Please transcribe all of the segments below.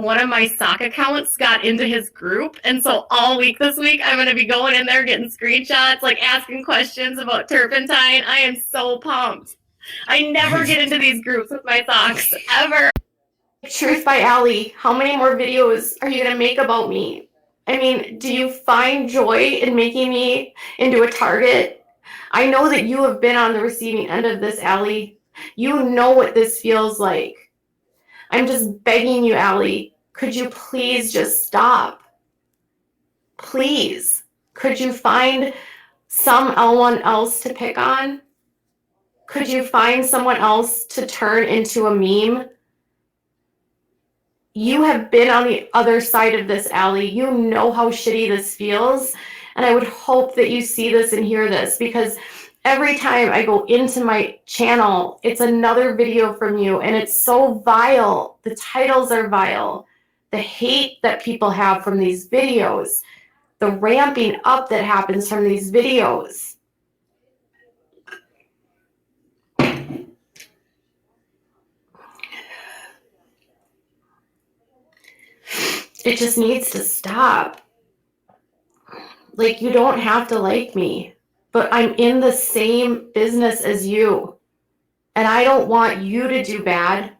one of my sock accounts got into his group. And so all week this week, I'm going to be going in there getting screenshots, like asking questions about turpentine. I am so pumped. I never get into these groups with my socks, ever. Truth by Elle, how many more videos are you going to make about me? I mean, do you find joy in making me into a target? I know that you have been on the receiving end of this, Elle. You know what this feels like. I'm just begging you, Elle, could you please just stop? Please. Could you find someone else to pick on? Could you find someone else to turn into a meme? You have been on the other side of this, Elle. You know how shitty this feels. And I would hope that you see this and hear this, because every time I go into my channel, it's another video from you, and it's so vile. The titles are vile. The hate that people have from these videos, the ramping up that happens from these videos. It just needs to stop. Like, you don't have to like me, but I'm in the same business as you, and I don't want you to do bad.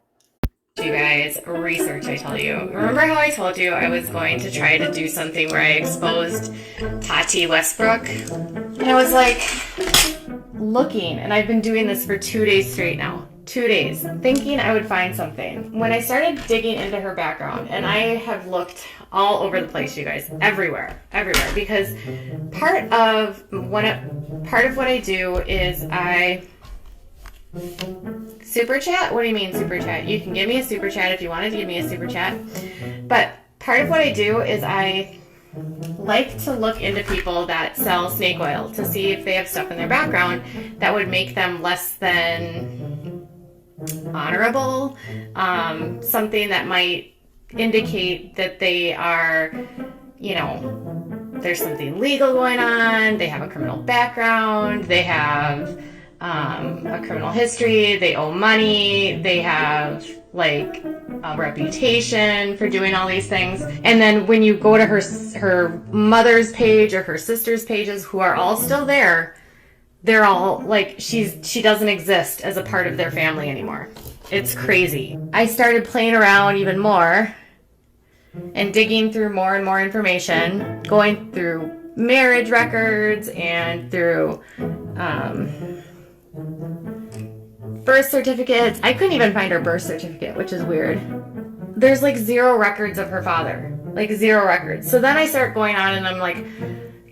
You guys, research, I tell you. Remember how I told you I was going to try to do something where I exposed Tati Westbrook? And I was like, looking, and I've been doing this for 2 days straight now. 2 days, thinking I would find something. When I started digging into her background, and I have looked all over the place, you guys, everywhere, because part of what I do is I super chat. What do you mean super chat? You can give me a super chat if you wanted to give me a super chat. But part of what I do is I like to look into people that sell snake oil to see if they have stuff in their background that would make them less than honorable, something that might indicate that they are, you know, there's something legal going on, they have a criminal background, they have a criminal history, they owe money, they have like a reputation for doing all these things. And then when you go to her mother's page or her sister's pages, who are all still there, they're all like, she doesn't exist as a part of their family anymore. It's crazy. I started playing around even more and digging through more and more information, going through marriage records and through birth certificates. I couldn't even find her birth certificate, which is weird. There's like 0 records of her father, like 0 records. So then I start going on and I'm like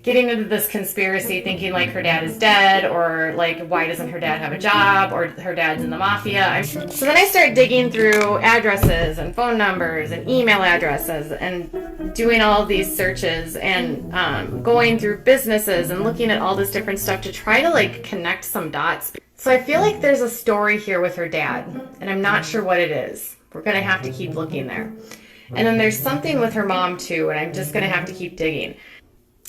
getting into this conspiracy, thinking like her dad is dead, or like why doesn't her dad have a job, or her dad's in the mafia. So then I start digging through addresses and phone numbers and email addresses and doing all these searches and going through businesses and looking at all this different stuff to try to like connect some dots. So I feel like there's a story here with her dad, and I'm not sure what it is. We're gonna have to keep looking there. And then there's something with her mom too, and I'm just gonna have to keep digging.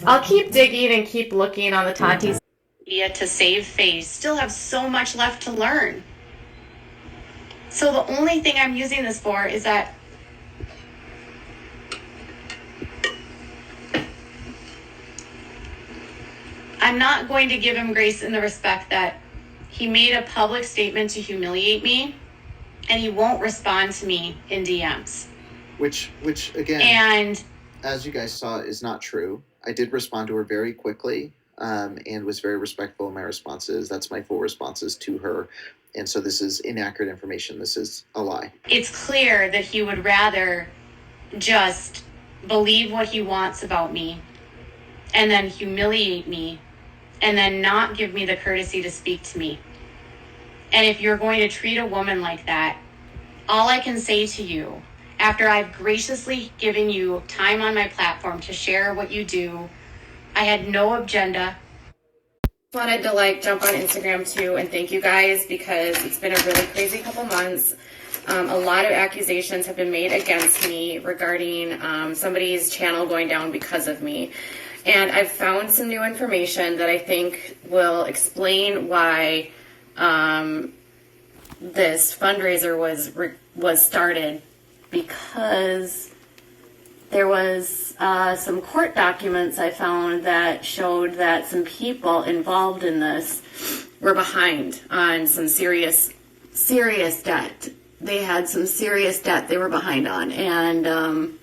I'll keep digging and keep looking on the Tati's media to save face. Still have so much left to learn. So the only thing I'm using this for is that I'm not going to give him grace in the respect that he made a public statement to humiliate me, and he won't respond to me in DMs. Which again, and as you guys saw, is not true. I did respond to her very quickly, and was very respectful in my responses. That's my full responses to her. And so this is inaccurate information. This is a lie. It's clear that he would rather just believe what he wants about me and then humiliate me and then not give me the courtesy to speak to me. And if you're going to treat a woman like that, all I can say to you, after I've graciously given you time on my platform to share what you do, I had no agenda. Wanted to jump on Instagram too and thank you guys, because it's been a really crazy couple months. A lot of accusations have been made against me regarding somebody's channel going down because of me. And I've found some new information that I think will explain why this fundraiser was started, because there was some court documents I found that showed that some people involved in this were behind on some serious debt. They had some serious debt they were behind on, and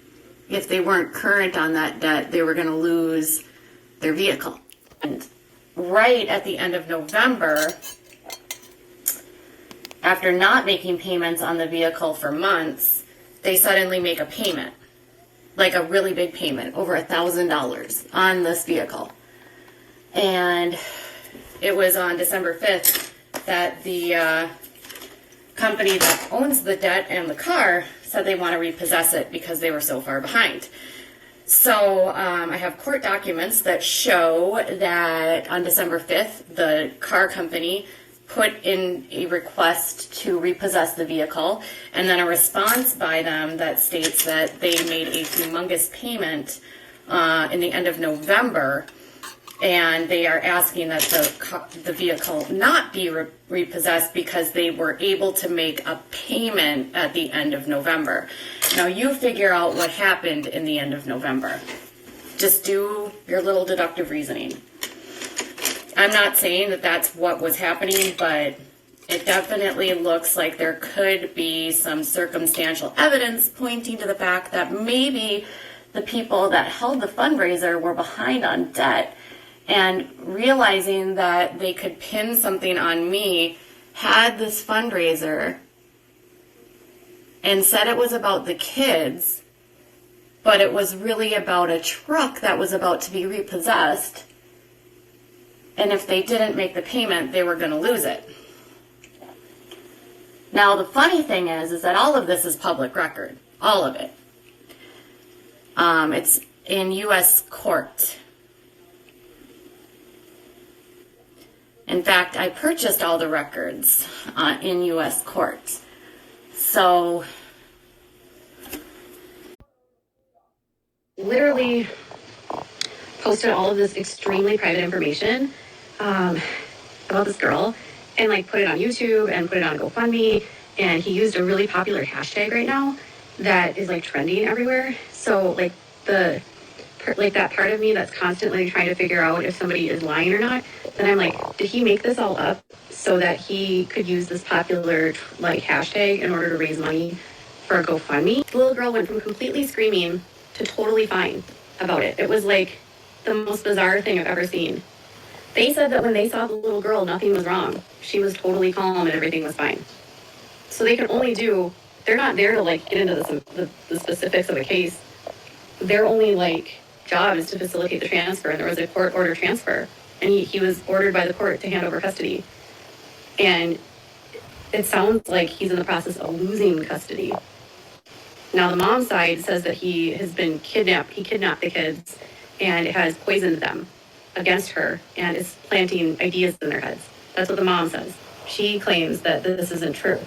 if they weren't current on that debt, they were going to lose their vehicle. And right at the end of November, after not making payments on the vehicle for months, they suddenly make a payment, like a really big payment, over $1,000 on this vehicle. And it was on December 5th that the company that owns the debt and the car said they want to repossess it because they were so far behind. So I have court documents that show that on December 5th, the car company put in a request to repossess the vehicle, and then a response by them that states that they made a humongous payment in the end of November, and they are asking that the vehicle not be repossessed because they were able to make a payment at the end of November. Now you figure out what happened in the end of November. Just do your little deductive reasoning. I'm not saying that that's what was happening, but it definitely looks like there could be some circumstantial evidence pointing to the fact that maybe the people that held the fundraiser were behind on debt, and realizing that they could pin something on me, had this fundraiser and said it was about the kids, but it was really about a truck that was about to be repossessed. And if they didn't make the payment, they were going to lose it. Now, the funny thing is that all of this is public record. All of it. It's in U.S. court. In fact, I purchased all the records in U.S. court. So, literally posted all of this extremely private information about this girl, and like put it on YouTube and put it on GoFundMe, and he used a really popular hashtag right now that is like trending everywhere. So like that part of me that's constantly trying to figure out if somebody is lying or not, then I'm like, did he make this all up so that he could use this popular like hashtag in order to raise money for a GoFundMe? The little girl went from completely screaming to totally fine about it. It was like the most bizarre thing I've ever seen. They said that when they saw the little girl, nothing was wrong. She was totally calm and everything was fine. So they can only they're not there to like get into the specifics of the case. Their only like job is to facilitate the transfer, and there was a court order transfer, and he was ordered by the court to hand over custody. And it sounds like he's in the process of losing custody. Now the mom's side says that he has been kidnapped. He kidnapped the kids and has poisoned them against her and is planting ideas in their heads. That's what the mom says. She claims that this isn't true.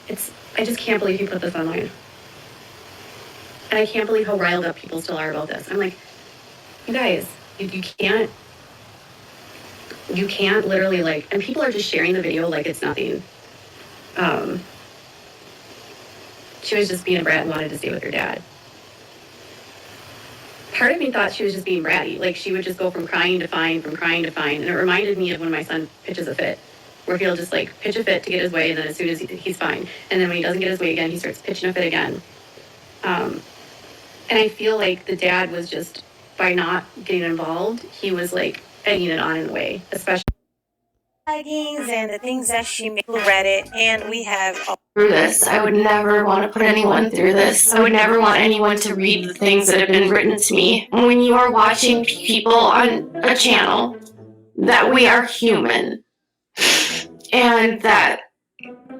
I just can't believe he put this online. And I can't believe how riled up people still are about this. I'm like, you guys, you can't literally like, and people are just sharing the video like it's nothing. She was just being a brat and wanted to stay with her dad. Part of me thought she was just being bratty. Like she would just go from crying to fine, from crying to fine. And it reminded me of when my son pitches a fit, where he'll just like pitch a fit to get his way, and then as soon as he's fine. And then when he doesn't get his way again, he starts pitching a fit again. And I feel like the dad was just, by not getting involved, he was like egging it on in a way, especially leggings and the things that she made. Read it, and we have through this. I would never want to put anyone through this. I would never want anyone to read the things that have been written to me. When you are watching people on a channel, that we are human, and that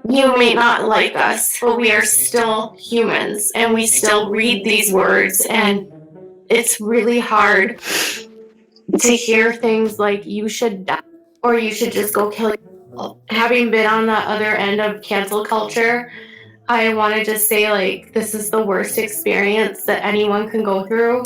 you may not like us, but we are still humans, and we still read these words, and it's really hard to hear things like you should die or you should just go kill yourself. Having been on the other end of cancel culture, I want to just say, like, this is the worst experience that anyone can go through.